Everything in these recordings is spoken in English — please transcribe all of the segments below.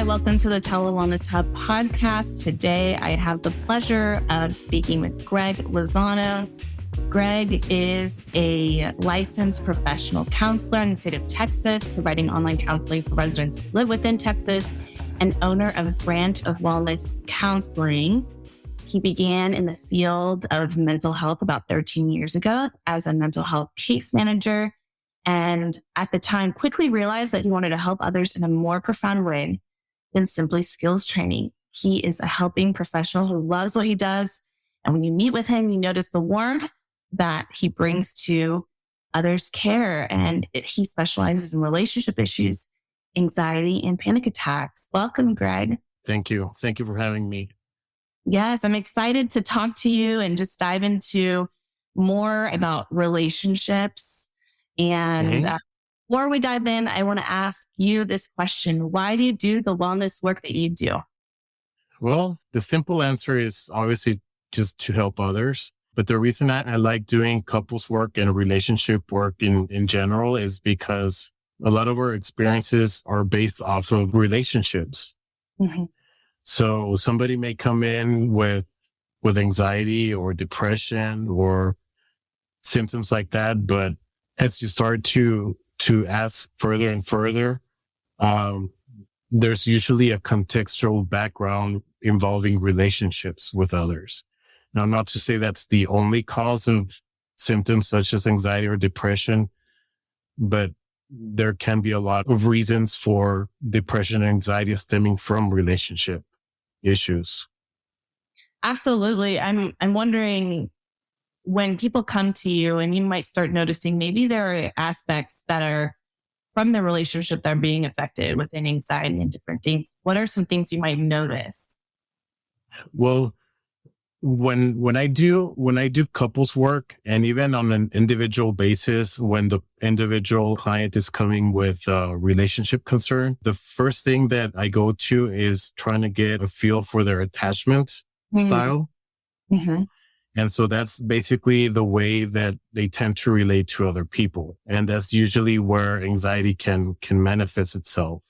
Hi, welcome to the Telewellness Hub podcast. Today, I have the pleasure of speaking with Greg Lozano. Greg is a licensed professional counselor in the state of Texas, providing online counseling for residents who live within Texas, and owner of a branch of wellness counseling. He began in the field of mental health about 13 years ago as a mental health case manager, and at the time quickly realized that he wanted to help others in a more profound way than simply skills training. He is a helping professional who loves what he does. And when you meet with him, you notice the warmth that he brings to others' care. And he specializes in relationship issues, anxiety, and panic attacks. Welcome, Greg. Thank you. Thank you for having me. Yes, I'm excited to talk to you and just dive into more about relationships. And before we dive in, I want to ask you this question. Why do you do the wellness work that you do? Well, the simple answer is obviously just to help others. But the reason I like doing couples work and relationship work in general is because a lot of our experiences are based off of relationships. Mm-hmm. So somebody may come in with anxiety or depression or symptoms like that. But as you start to ask further and further, there's usually a contextual background involving relationships with others. Now, not to say that's the only cause of symptoms such as anxiety or depression, but there can be a lot of reasons for depression and anxiety stemming from relationship issues. Absolutely. I'm wondering, when people come to you and you might start noticing maybe there are aspects that are from the relationship that are being affected within anxiety and different things. What are some things you might notice? Well, when I do couples work, and even on an individual basis, when the individual client is coming with a relationship concern, the first thing that I go to is trying to get a feel for their attachment style. Mm-hmm. And so that's basically the way that they tend to relate to other people. And that's usually where anxiety can manifest itself.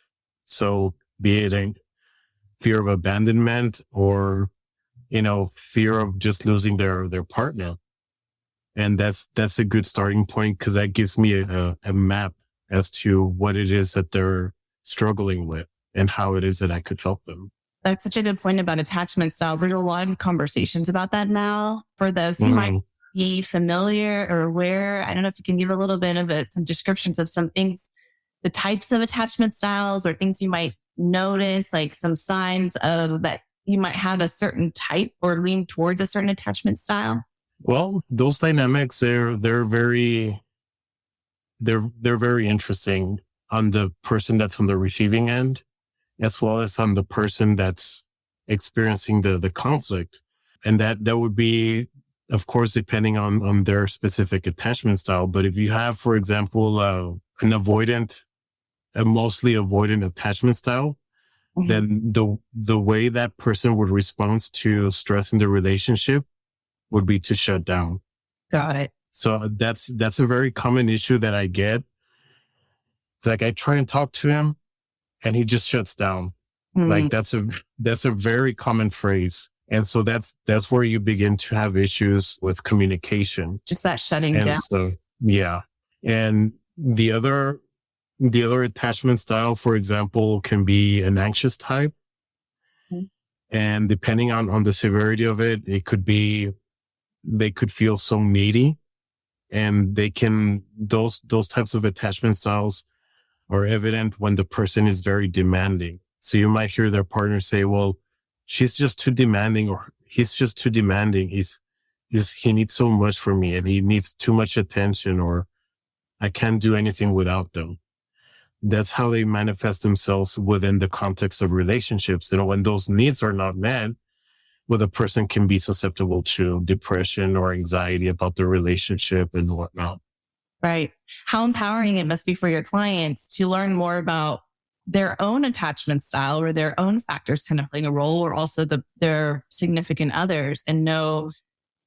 So be it a fear of abandonment or, fear of just losing their partner. And that's a good starting point because that gives me a map as to what it is that they're struggling with and how it is that I could help them. That's such a good point about attachment styles. There's a lot of conversations about that now. For those who might be familiar or aware, I don't know if you can give a little bit of some descriptions of some things, the types of attachment styles or things you might notice, like some signs of that you might have a certain type or lean towards a certain attachment style. Well, those dynamics, they're very interesting on the person that's on the receiving end, as well as on the person that's experiencing the conflict. And that would be, of course, depending on their specific attachment style. But if you have, for example, a mostly avoidant attachment style, then the way that person would respond to stress in the relationship would be to shut down. Got it. So that's a very common issue that I get. It's like I try and talk to him and he just shuts down. Like that's a very common phrase. And so that's where you begin to have issues with communication. Just that shutting and down. So, yeah. And the other attachment style, for example, can be an anxious type. And depending on the severity of it, they could feel so needy, and those types of attachment styles are evident when the person is very demanding. So you might hear their partner say, well, she's just too demanding, or he's just too demanding. He needs so much from me and he needs too much attention, or I can't do anything without them. That's how they manifest themselves within the context of relationships. When those needs are not met, the person can be susceptible to depression or anxiety about the relationship and whatnot. Right. How empowering it must be for your clients to learn more about their own attachment style or their own factors kind of playing a role, or also their significant others, and know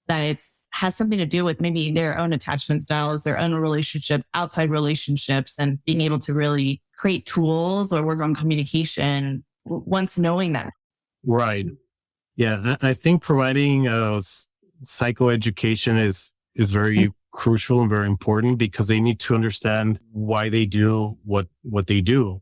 that it has something to do with maybe their own attachment styles, their own relationships, outside relationships, and being able to really create tools or work on communication once knowing that. Right. Yeah. I think providing psychoeducation is very crucial and very important because they need to understand why they do what they do.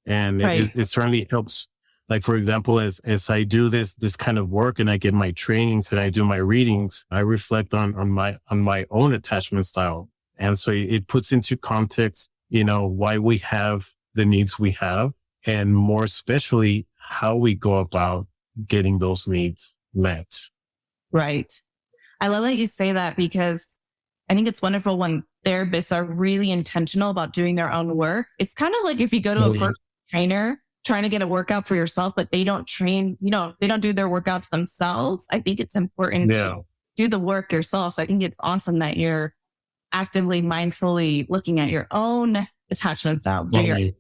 And Right. it certainly helps. Like, for example, as I do this kind of work and I get my trainings and I do my readings, I reflect on my own attachment style. And so it puts into context, why we have the needs we have, and more especially how we go about getting those needs met. Right. I love that you say that because I think it's wonderful when therapists are really intentional about doing their own work. It's kind of like if you go to a personal trainer trying to get a workout for yourself, but they don't train, they don't do their workouts themselves. I think it's important to do the work yourself. So I think it's awesome that you're actively, mindfully looking at your own attachment style, doing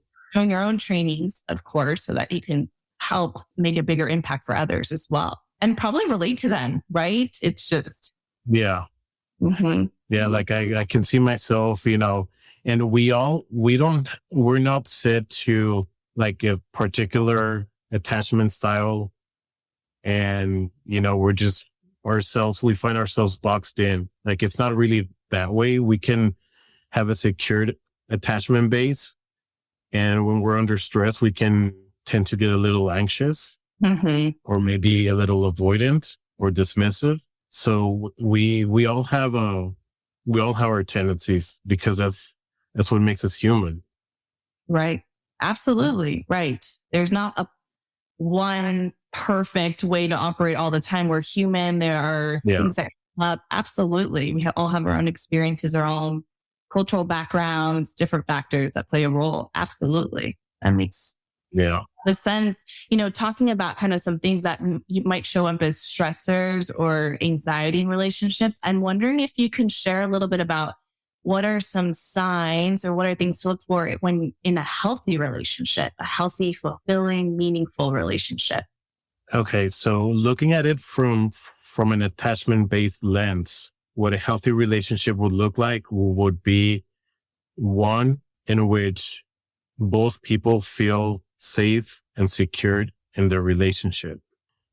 your own trainings, of course, so that you can help make a bigger impact for others as well. And probably relate to them, right? It's just. Yeah. Mm-hmm. Yeah. Like I can see myself, and we're not set to like a particular attachment style. And, we're just we find ourselves boxed in. Like, it's not really that way. We can have a secured attachment base. And when we're under stress, we can tend to get a little anxious or maybe a little avoidant or dismissive. So we all have our tendencies because that's what makes us human. Right. Absolutely. Right. There's not a one perfect way to operate all the time. We're human. There are things that come up. Absolutely. We all have our own experiences, our own cultural backgrounds, different factors that play a role. Absolutely. That makes the sense. Talking about kind of some things that you might show up as stressors or anxiety in relationships. I'm wondering if you can share a little bit about what are some signs or what are things to look for when in a healthy relationship, a healthy, fulfilling, meaningful relationship? Okay. So looking at it from an attachment-based lens, what a healthy relationship would look like would be one in which both people feel safe and secured in their relationship.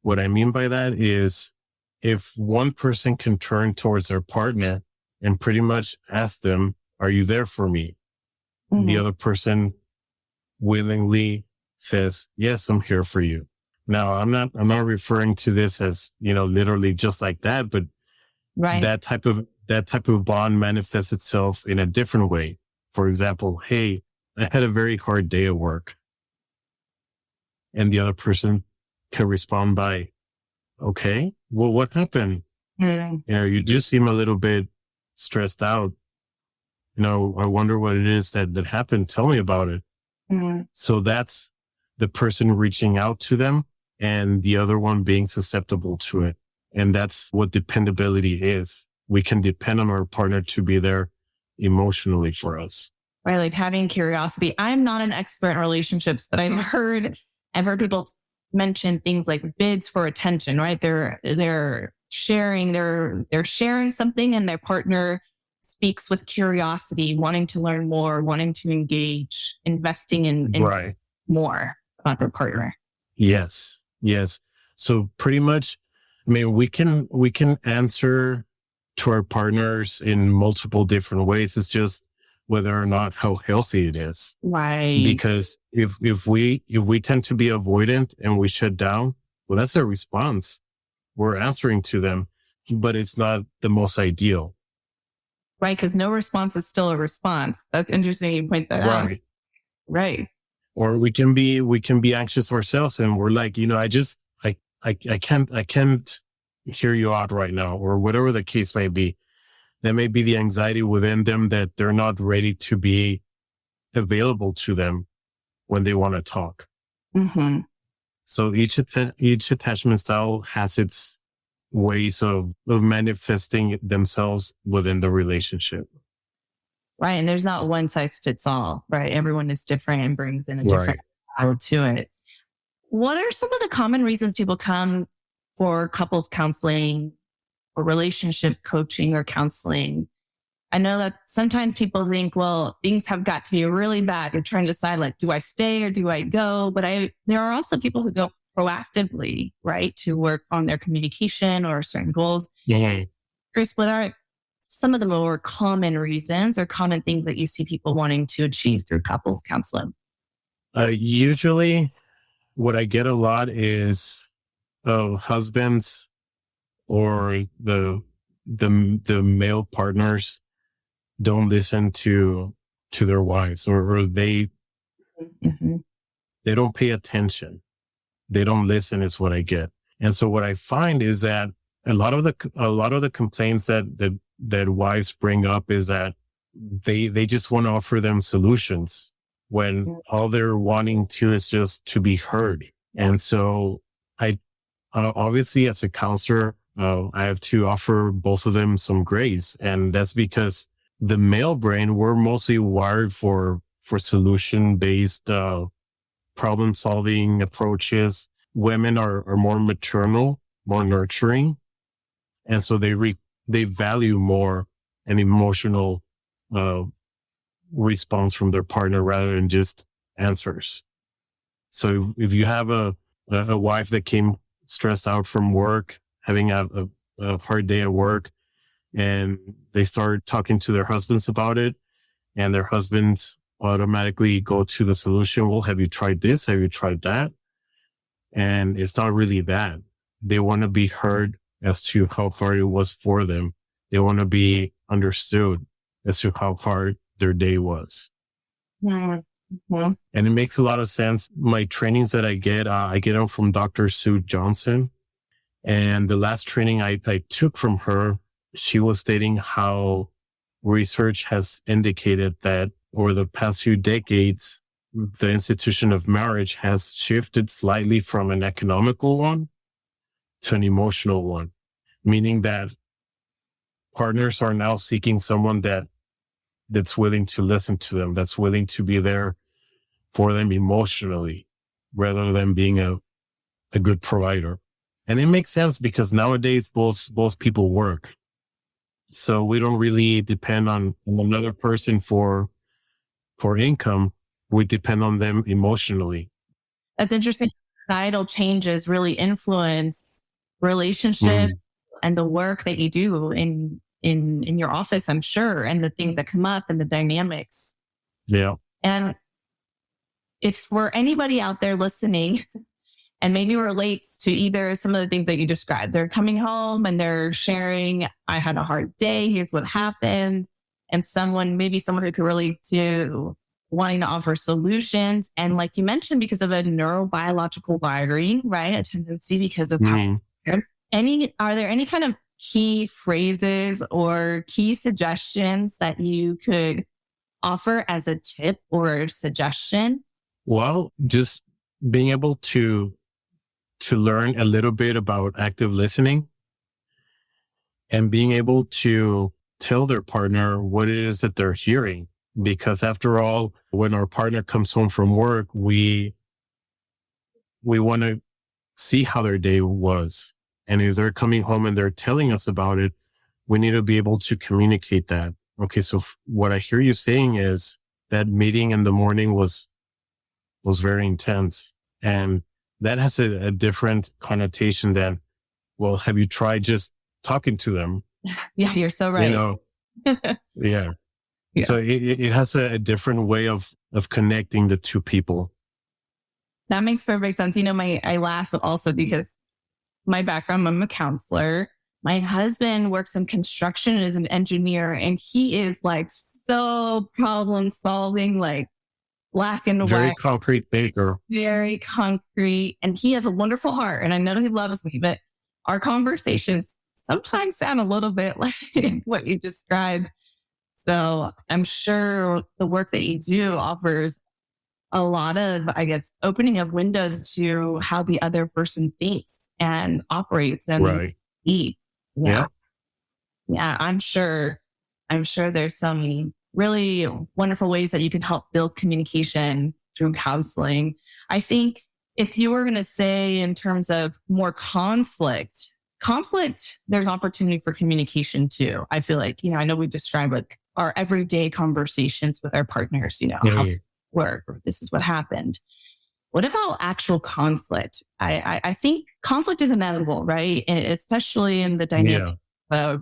What I mean by that is if one person can turn towards their partner and pretty much ask them, are you there for me? Mm-hmm. The other person willingly says, yes, I'm here for you. Now, I'm not referring to this as, literally just like that, but that type of bond manifests itself in a different way. For example, hey, I had a very hard day at work. And the other person can respond by, okay, well, what happened? Mm-hmm. You do seem a little bit stressed out. I wonder what it is that happened. Tell me about it. Mm-hmm. So that's the person reaching out to them and the other one being susceptible to it. And that's what dependability is. We can depend on our partner to be there emotionally for us. Right. Like having curiosity. I'm not an expert in relationships, but I've heard people mention things like bids for attention, right? They're sharing something and their partner speaks with curiosity, wanting to learn more, wanting to engage, investing in more about their partner. Yes. So pretty much, we can answer to our partners in multiple different ways. It's just whether or not how healthy it is. Right. Because if we tend to be avoidant and we shut down, well, that's a response. We're answering to them, but it's not the most ideal. Right. Because no response is still a response. That's interesting. You point that out. Right. Or we can be anxious ourselves and we're like, I can't hear you out right now, or whatever the case may be. There may be the anxiety within them that they're not ready to be available to them when they want to talk. Mm-hmm. So each attachment style has its ways of manifesting themselves within the relationship. Right. And there's not one size fits all, right? Everyone is different and brings in a different power to it. What are some of the common reasons people come for couples counseling or relationship coaching or counseling? I know that sometimes people think, well, things have got to be really bad. You're trying to decide, like, do I stay or do I go? But there are also people who go proactively, right, to work on their communication or certain goals. Yeah. Chris, what are some of the more common reasons or common things that you see people wanting to achieve through couples counseling? Usually what I get a lot is husbands or the male partners don't listen to their wives, or they don't pay attention. They don't listen is what I get. And so what I find is that a lot of the complaints that wives bring up is that they just want to offer them solutions when all they're wanting to is just to be heard. And so I obviously, as a counselor, I have to offer both of them some grace. And that's because the male brain, we're mostly wired for solution-based problem solving approaches. Women are more maternal, more nurturing. And so they value more an emotional response from their partner rather than just answers. So if you have a wife that came stressed out from work, having a hard day at work, and they start talking to their husbands about it, and their husbands automatically go to the solution. Well, have you tried this? Have you tried that? And it's not really that. They want to be heard as to how hard it was for them. They want to be understood as to how hard their day was. Mm-hmm. And it makes a lot of sense. My trainings that I get them from Dr. Sue Johnson. And the last training I took from her, she was stating how research has indicated that over the past few decades, the institution of marriage has shifted slightly from an economical one to an emotional one, meaning that partners are now seeking someone that's willing to listen to them, that's willing to be there for them emotionally, rather than being a good provider. And it makes sense because nowadays both people work. So we don't really depend on another person for income. We depend on them emotionally. That's interesting. Societal changes really influence relationships and the work that you do in your office, I'm sure, and the things that come up and the dynamics. Yeah. And if for anybody out there listening and maybe relates to either some of the things that you described, they're coming home and they're sharing, I had a hard day, here's what happened. And maybe someone who could relate to wanting to offer solutions. And like you mentioned, because of a neurobiological wiring, right? A tendency because of how, are there any kind of key phrases or key suggestions that you could offer as a tip or suggestion? Well, just being able to learn a little bit about active listening and being able to tell their partner what it is that they're hearing. Because after all, when our partner comes home from work, we want to see how their day was. And if they're coming home and they're telling us about it, we need to be able to communicate that. Okay, so what I hear you saying is that meeting in the morning was very intense. And that has a different connotation than, well, have you tried just talking to them? Yeah, you're so right. Yeah. So it has a different way of connecting the two people. That makes perfect sense. I laugh also because my background, I'm a counselor. My husband works in construction as an engineer, and he is like so problem solving, like black and white. Very concrete thinker. Very concrete. And he has a wonderful heart. And I know he loves me, but our conversations sometimes sound a little bit like what you described. So I'm sure the work that you do offers a lot of, opening of windows to how the other person thinks and operates and eat. Yeah. I'm sure there's some really wonderful ways that you can help build communication through counseling. I think if you were going to say in terms of more conflict, there's opportunity for communication too. I feel like, I know we described like our everyday conversations with our partners, how Yeah. work, or this is what happened. What about actual conflict? I think conflict is inevitable, right? And especially in the dynamic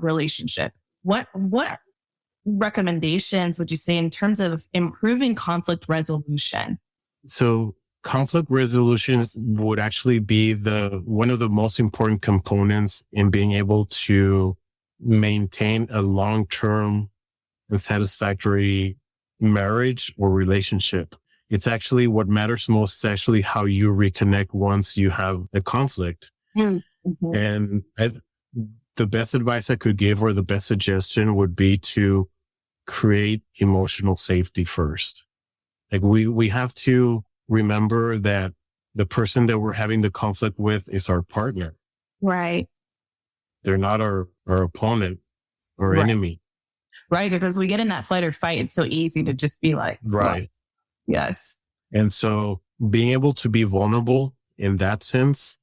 relationship. What recommendations would you say in terms of improving conflict resolution? So conflict resolutions would actually be one of the most important components in being able to maintain a long-term and satisfactory marriage or relationship. It's actually what matters most is actually how you reconnect once you have a conflict. Mm-hmm. And the best advice I could give, or the best suggestion, would be to create emotional safety first. Like we have to remember that the person that we're having the conflict with is our partner. Right. They're not our opponent or Right. enemy. Right. Because we get in that fight or fight, it's so easy to just be like, Right. Yes. And so being able to be vulnerable in that sense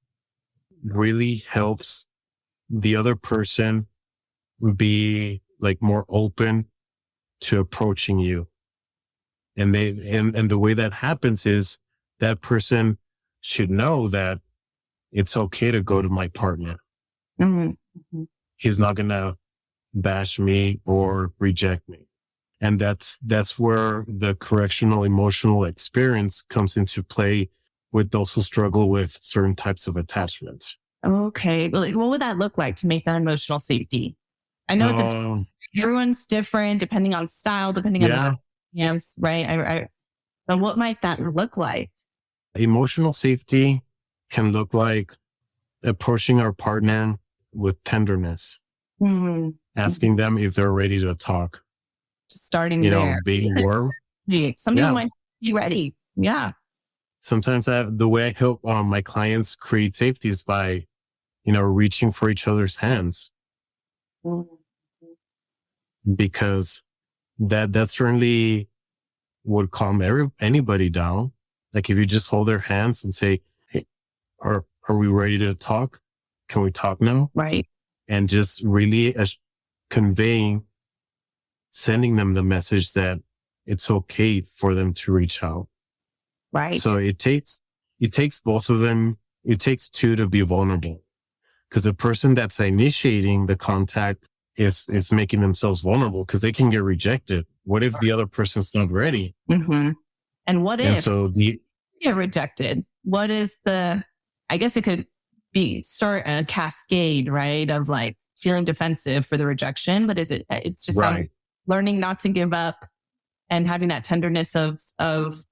really helps the other person be like more open to approaching you. And the way that happens is that person should know that it's okay to go to my partner. Mm-hmm. Mm-hmm. He's not going to bash me or reject me. And that's where the correctional emotional experience comes into play with those who struggle with certain types of attachments. Okay. Well, what would that look like to make that emotional safety? I know everyone's different depending on style, depending on the circumstance, right? But what might that look like? Emotional safety can look like approaching our partner with tenderness, asking them if they're ready to talk. Just starting there. Being warm. Some people might be ready. Yeah. Sometimes the way I help my clients create safety is by, reaching for each other's hands. Because that certainly would calm anybody down. Like if you just hold their hands and say, hey, are we ready to talk? Can we talk now? Right. And just really sending them the message that it's okay for them to reach out. Right. So it takes both of them. It takes two to be vulnerable, because the person that's initiating the contact is making themselves vulnerable because they can get rejected. What if the other person's not ready? Mm-hmm. And what if you get rejected? What is I guess it could start a cascade, right? Of like feeling defensive for the rejection, but it's just learning not to give up and having that tenderness of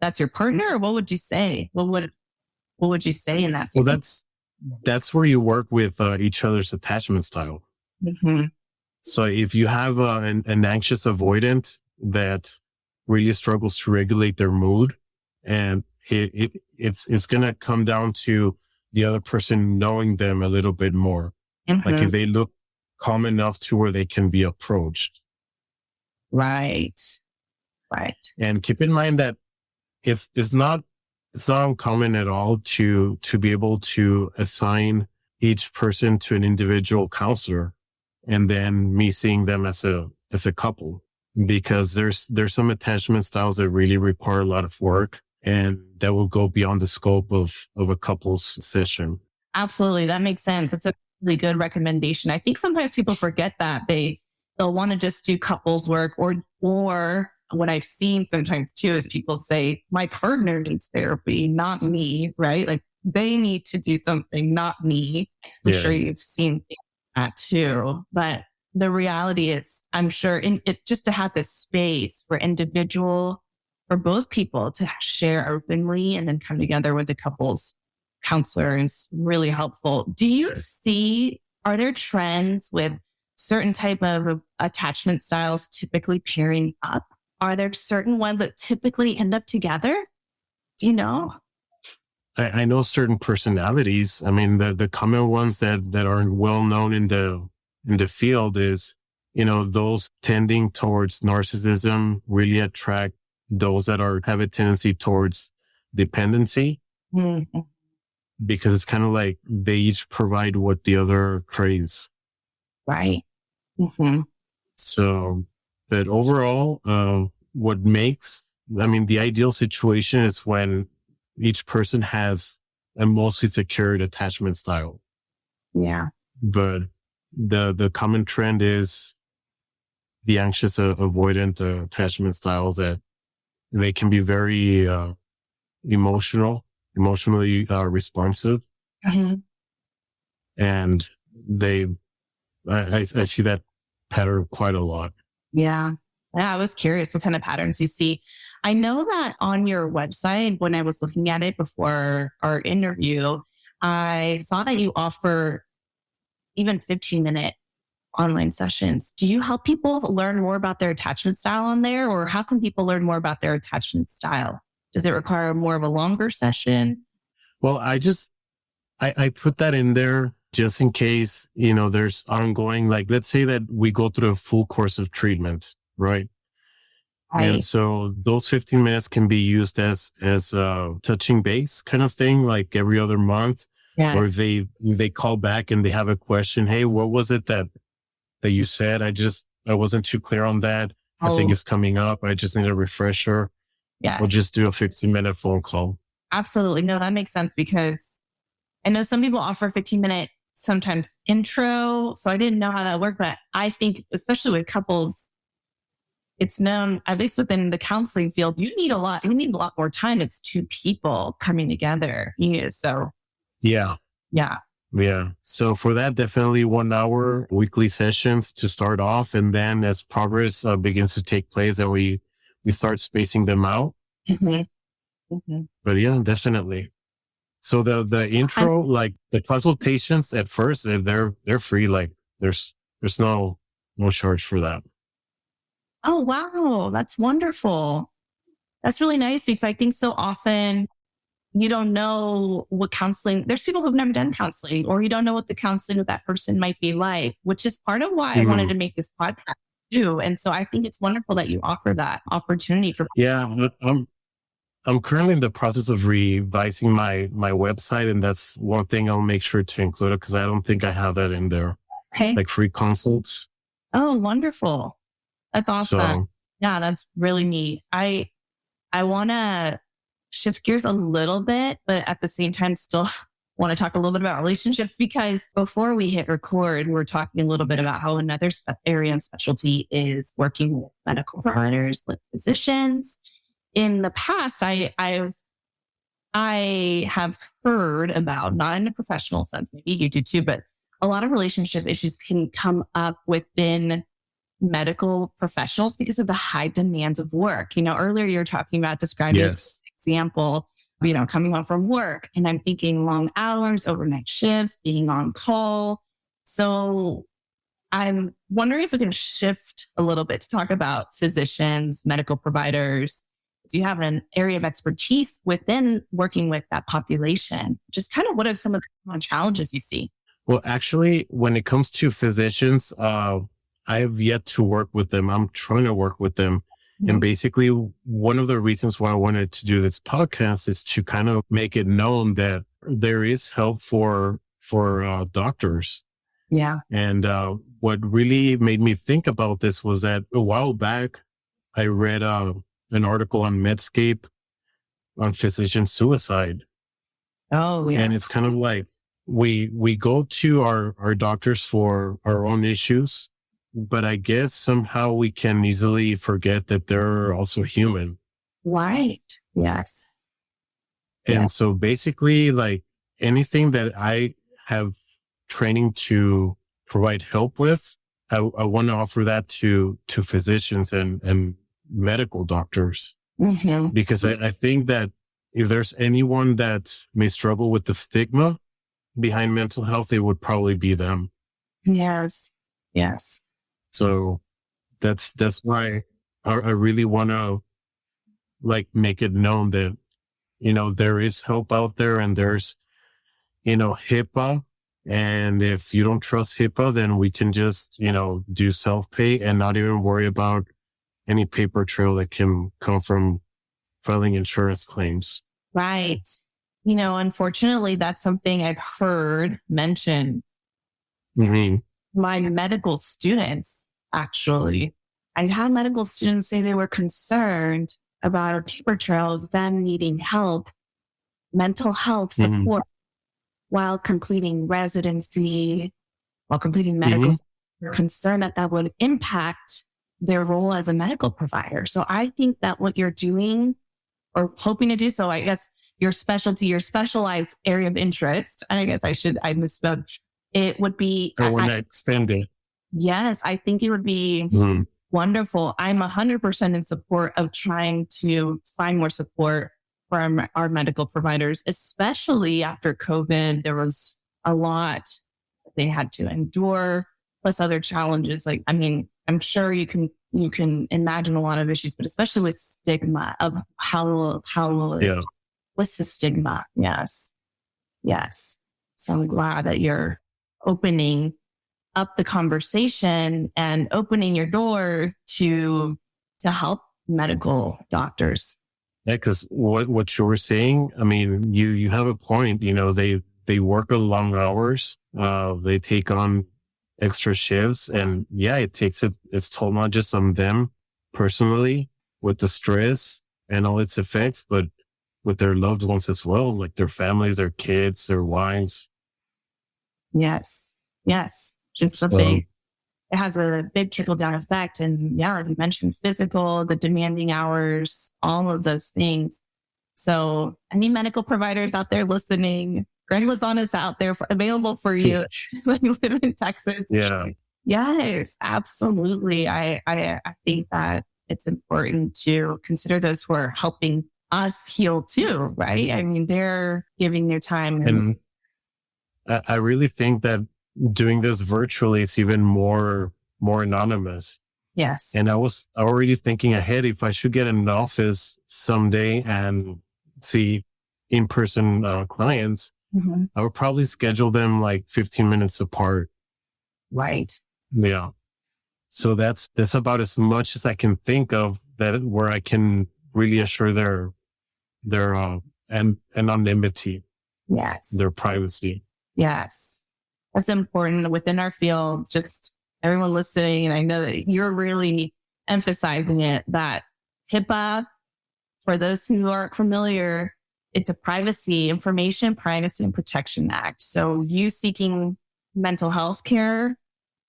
that's your partner? Or what would you say? What would you say in that situation? Well, that's where you work with each other's attachment style. Mm-hmm. So if you have an anxious avoidant that really struggles to regulate their mood, and it's going to come down to the other person knowing them a little bit more. Mm-hmm. Like if they look calm enough to where they can be approached. Right. And keep in mind that it's not uncommon at all to be able to assign each person to an individual counselor, and then me seeing them as a couple, because there's some attachment styles that really require a lot of work, and that will go beyond the scope of a couple's session. Absolutely. That makes sense. It's a really good recommendation. I think sometimes people forget that they'll want to just do couples work, or what I've seen sometimes too is people say, my partner needs therapy, not me, right? Like they need to do something, not me. I'm sure you've seen that too. But the reality is, I'm sure just to have this space for both people to share openly and then come together with the couples counselor is really helpful. Are there trends with certain type of attachment styles typically pairing up? Are there certain ones that typically end up together? Do you know? I know certain personalities. I mean, the common ones that are well known in the field is, those tending towards narcissism really attract those that have a tendency towards dependency. Mm-hmm. Because it's kind of like they each provide what the other craves. Right. Mm-hmm. So But overall, the ideal situation is when each person has a mostly secured attachment style. Yeah. But the common trend is the anxious avoidant attachment styles, that they can be very emotionally responsive. Mm-hmm. And I see that pattern quite a lot. Yeah. Yeah. I was curious what kind of patterns you see. I know that on your website, when I was looking at it before our interview, I saw that you offer even 15-minute online sessions. Do you help people learn more about their attachment style on there, or how can people learn more about their attachment style? Does it require more of a longer session? Well, I put that in there just in case, there's ongoing, like, let's say that we go through a full course of treatment, right? And so those 15 minutes can be used as a touching base kind of thing, like every other month. Yes. Or they call back and they have a question. Hey, what was it that you said? I wasn't too clear on that. I think it's coming up. I just need a refresher. Yes. We'll just do a 15-minute phone call. Absolutely. No, that makes sense, because I know some people offer 15-minute sometimes intro. So I didn't know how that worked, but I think especially with couples, it's known, at least within the counseling field, you need a lot more time. It's two people coming together. Yeah. So yeah. Yeah. Yeah. So for that, definitely 1 hour weekly sessions to start off. And then as progress begins to take place, then we start spacing them out. Mm-hmm. Mm-hmm. But yeah, definitely. So the intro, like the consultations at first, they're free. Like there's no charge for that. Oh, wow. That's wonderful. That's really nice, because I think so often you don't know what counseling, there's people who've never done counseling, or you don't know what the counseling with that person might be like, which is part of why I wanted to make this podcast too. And so I think it's wonderful that you offer that opportunity for. Yeah. I'm currently in the process of revising my website, and that's one thing I'll make sure to include it, because I don't think I have that in there. Okay. Like free consults. Oh, wonderful. That's awesome. So, yeah, that's really neat. I want to shift gears a little bit, but at the same time, still want to talk a little bit about relationships, because before we hit record, we're talking a little bit about how another area of specialty is working with medical providers, like physicians. In the past, I have heard about, not in a professional sense, maybe you do too, but a lot of relationship issues can come up within medical professionals because of the high demands of work. Earlier you were talking about describing this example, coming home from work, and I'm thinking long hours, overnight shifts, being on call. So I'm wondering if we can shift a little bit to talk about physicians, medical providers. Do you have an area of expertise within working with that population? Just kind of what are some of the common challenges you see? Well, actually, when it comes to physicians, I have yet to work with them. I'm trying to work with them. Mm-hmm. And basically, one of the reasons why I wanted to do this podcast is to kind of make it known that there is help for doctors. Yeah. And what really made me think about this was that a while back, I read an article on Medscape on physician suicide. Oh, yeah. And it's kind of like we go to our doctors for our own issues, but I guess somehow we can easily forget that they're also human. Right. Yes. And so basically, like anything that I have training to provide help with, I want to offer that to physicians and medical doctors. Mm-hmm. Because I think that if there's anyone that may struggle with the stigma behind mental health, it would probably be them. Yes. Yes. So that's why I really want to like make it known that, there is help out there, and there's, HIPAA. And if you don't trust HIPAA, then we can just, do self-pay and not even worry about any paper trail that can come from filing insurance claims. Right. Unfortunately, that's something I've heard mentioned. Mm-hmm. My medical students, actually, I had medical students say they were concerned about a paper trail of them needing help, mental health support while completing residency, while completing medical school. They're concerned that that would impact their role as a medical provider. So I think that what you're doing or hoping to do, so I guess your specialty, your specialized area of interest, and I guess I misspoke. It would be. I want to extend it. Yes, I think it would be wonderful. I'm 100% in support of trying to find more support from our medical providers, especially after COVID. There was a lot they had to endure, plus other challenges. Like, I mean, I'm sure you can imagine a lot of issues, but especially with stigma of what's the stigma? Yes. So I'm glad that you're opening up the conversation and opening your door to help medical doctors. Yeah, because what you were saying, I mean, you have a point. You know, they work long hours. They take on extra shifts, and yeah, it takes its toll not just on them personally with the stress and all its effects, but with their loved ones as well, like their families, their kids, their wives. Yes. Just it has a big trickle down effect. And yeah, you mentioned physical, the demanding hours, all of those things. So any medical providers out there listening, Greg Lozano is out there available for you. When you live in Texas. Yeah. Yes, absolutely. I think that it's important to consider those who are helping us heal too, right? I mean, they're giving their time. And I really think that doing this virtually is even more anonymous. Yes. And I was already thinking ahead if I should get an office someday and see in-person clients, I would probably schedule them like 15 minutes apart. Right. Yeah. So that's about as much as I can think of that where I can really assure their anonymity. Yes. Their privacy. Yes. That's important within our field. Just everyone listening, and I know that you're really emphasizing it, that HIPAA, for those who aren't familiar, it's a Information Privacy and Protection Act. So you seeking mental health care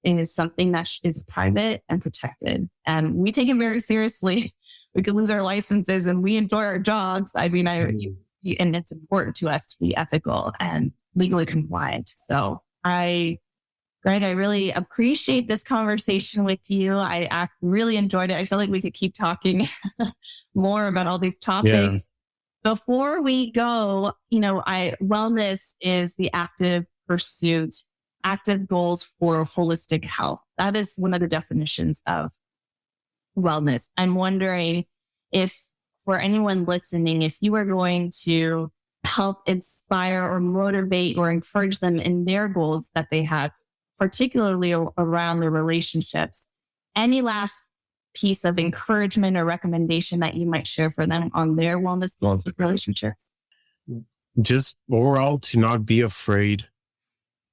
is something that is private and protected. And we take it very seriously. We could lose our licenses and we enjoy our jobs. I mean, and it's important to us to be ethical and legally compliant. So Greg, I really appreciate this conversation with you. I really enjoyed it. I feel like we could keep talking more about all these topics. Yeah. Before we go, wellness is the active pursuit, active goals for holistic health. That is one of the definitions of wellness. I'm wondering if, for anyone listening, if you are going to help inspire or motivate or encourage them in their goals that they have, particularly around their relationships, any last piece of encouragement or recommendation that you might share for them on their wellness goals with relationships? Just overall, to not be afraid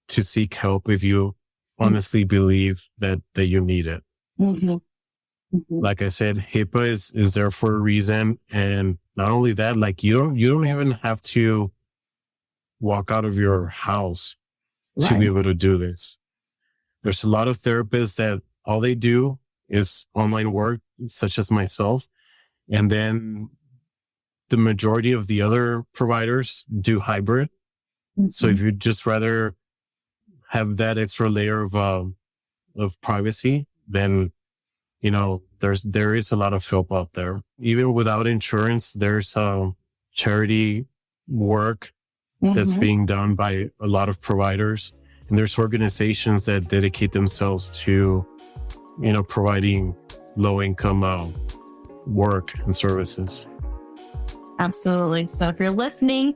to seek help if you honestly believe that you need it. Like I said, HIPAA is there for a reason. And not only that, like you don't even have to walk out of your house to be able to do this. There's a lot of therapists that all they do is online work, such as myself. And then the majority of the other providers do hybrid. So if you'd just rather have that extra layer of privacy, then, there is a lot of help out there. Even without insurance, there's charity work that's being done by a lot of providers. And there's organizations that dedicate themselves to, providing low-income work and services. Absolutely. So if you're listening,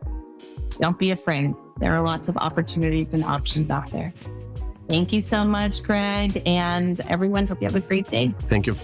don't be afraid. There are lots of opportunities and options out there. Thank you so much, Greg. And everyone, hope you have a great day. Thank you.